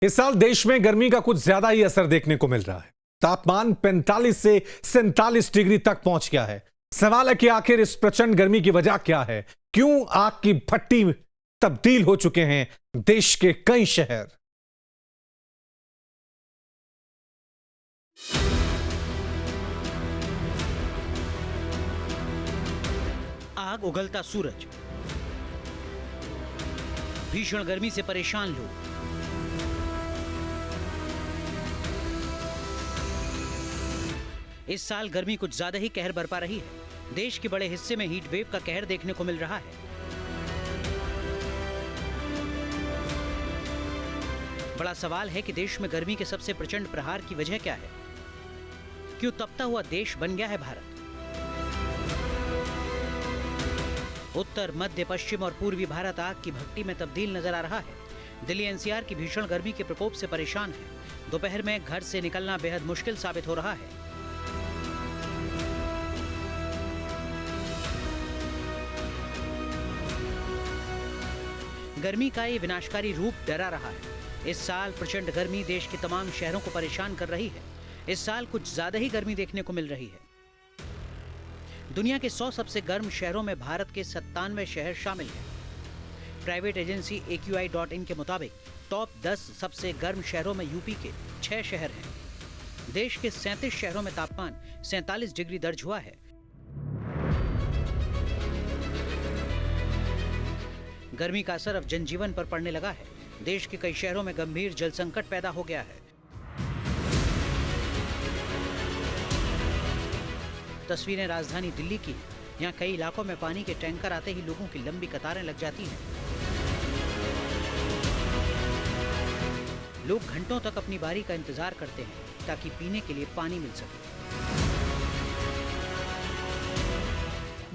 इस साल देश में गर्मी का कुछ ज्यादा ही असर देखने को मिल रहा है। तापमान 45 से 47 डिग्री तक पहुंच गया है। सवाल है कि आखिर इस प्रचंड गर्मी की वजह क्या है? क्यों आग की भट्टी तब्दील हो चुके हैं देश के कई शहर? आग, उगलता सूरज, भीषण गर्मी से परेशान लोग, इस साल गर्मी कुछ ज्यादा ही कहर बरपा रही है। देश के बड़े हिस्से में हीट वेव का कहर देखने को मिल रहा है। बड़ा सवाल है कि देश में गर्मी के सबसे प्रचंड प्रहार की वजह क्या है? क्यों तपता हुआ देश बन गया है भारत? उत्तर, मध्य, पश्चिम और पूर्वी भारत आग की भट्टी में तब्दील नजर आ रहा है। दिल्ली एनसीआर की भीषण गर्मी के प्रकोप से परेशान है। दोपहर में घर से निकलना बेहद मुश्किल साबित हो रहा है। गर्मी का ये विनाशकारी रूप डरा रहा है। इस साल प्रचंड गर्मी देश के तमाम शहरों को परेशान कर रही है। इस साल कुछ ज्यादा ही गर्मी देखने को मिल रही है। दुनिया के 100 सबसे गर्म शहरों में भारत के 97 शहर शामिल हैं। प्राइवेट एजेंसी AQI.in के मुताबिक टॉप 10 सबसे गर्म शहरों में यूपी के 6 शहर हैं। देश के 37 शहरों में तापमान 47 डिग्री दर्ज हुआ है। गर्मी का असर अब जनजीवन पर पड़ने लगा है। देश के कई शहरों में गंभीर जल संकट पैदा हो गया है। तस्वीरें राजधानी दिल्ली की। यहाँ कई इलाकों में पानी के टैंकर आते ही लोगों की लंबी कतारें लग जाती हैं। लोग घंटों तक अपनी बारी का इंतजार करते हैं ताकि पीने के लिए पानी मिल सके।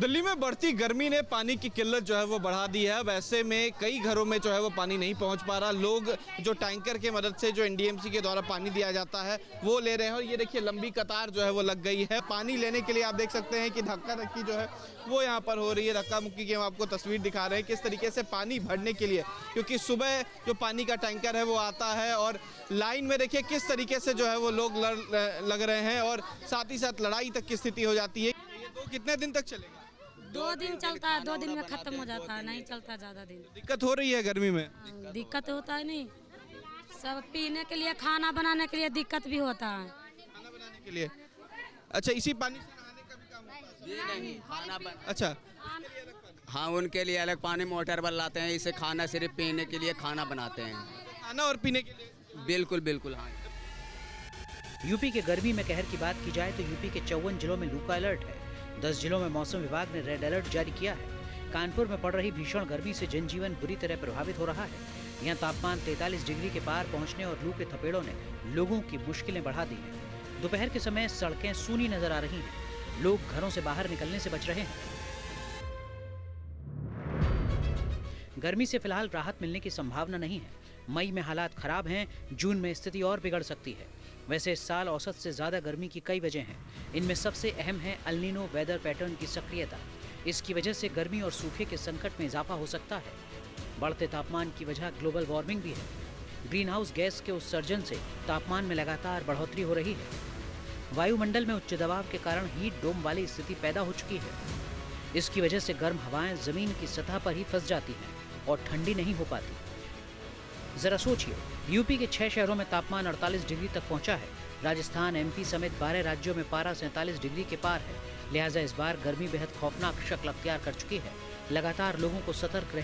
दिल्ली में बढ़ती गर्मी ने पानी की किल्लत जो है वो बढ़ा दी है। अब ऐसे में कई घरों में जो है वो पानी नहीं पहुंच पा रहा। लोग जो टैंकर के मदद से जो NDMC के द्वारा पानी दिया जाता है वो ले रहे हैं और ये देखिए लंबी कतार जो है वो लग गई है। पानी लेने के लिए आप देख सकते हैं कि धक्का धक्की जो है वो यहाँ पर हो रही है। धक्का मुक्की की हम आपको तस्वीर दिखा रहे हैं किस तरीके से पानी भरने के लिए, क्योंकि सुबह जो पानी का टैंकर है वो आता है और लाइन में देखिए किस तरीके से जो है वो लोग लग रहे हैं और साथ ही साथ लड़ाई तक की स्थिति हो जाती है। ये तो कितने दिन तक चलेगा? 2 दिन चलता है, 2 दिन में खत्म हो जाता है, नहीं चलता ज्यादा दिन। दिक्कत हो रही है गर्मी में? दिक्कत होता है नहीं, सब पीने के लिए, खाना बनाने के लिए दिक्कत भी होता है। खाना बनाने के लिए? अच्छा, इसी पानी से नहाने का भी काम होता है? नहीं, खाना अच्छा, हाँ, उनके लिए अलग पानी मोटर पर लाते हैं। इसे खाना सिर्फ पीने के लिए खाना बनाते हैं। खाना और पीने के लिए? बिल्कुल बिल्कुल, हाँ। यूपी के गर्मी में कहर की बात की जाए तो यूपी के 54 जिलों में लू का अलर्ट है। 10 जिलों में मौसम विभाग ने रेड अलर्ट जारी किया है। कानपुर में पड़ रही भीषण गर्मी से जनजीवन बुरी तरह प्रभावित हो रहा है। यहाँ तापमान 43 डिग्री के पार पहुंचने और लू के थपेड़ों ने लोगों की मुश्किलें बढ़ा दी हैं। दोपहर के समय सड़कें सूनी नजर आ रही हैं। लोग घरों से बाहर निकलने से बच रहे हैं। गर्मी से फिलहाल राहत मिलने की संभावना नहीं है। मई में हालात खराब हैं, जून में स्थिति और बिगड़ सकती है। वैसे इस साल औसत से ज्यादा गर्मी की कई वजह हैं। इनमें सबसे अहम है अल नीनो वेदर पैटर्न की सक्रियता। इसकी वजह से गर्मी और सूखे के संकट में इजाफा हो सकता है। बढ़ते तापमान की वजह ग्लोबल वार्मिंग भी है। ग्रीन हाउस गैस के उत्सर्जन से तापमान में लगातार बढ़ोतरी हो रही है। वायुमंडल में उच्च दबाव के कारण हीट डोम वाली स्थिति पैदा हो चुकी है। इसकी वजह से गर्म हवाएं जमीन की सतह पर ही फंस जाती हैं और ठंडी नहीं हो पाती। जरा सोचिए, यूपी के 6 शहरों में तापमान 48 डिग्री तक पहुंचा है। राजस्थान, MP समेत 12 राज्यों में पारा 47 डिग्री के पार है। लिहाजा इस बार गर्मी बेहद खौफनाक शक्ल अख्तियार कर चुकी है। लगातार लोगों को सतर्क रहने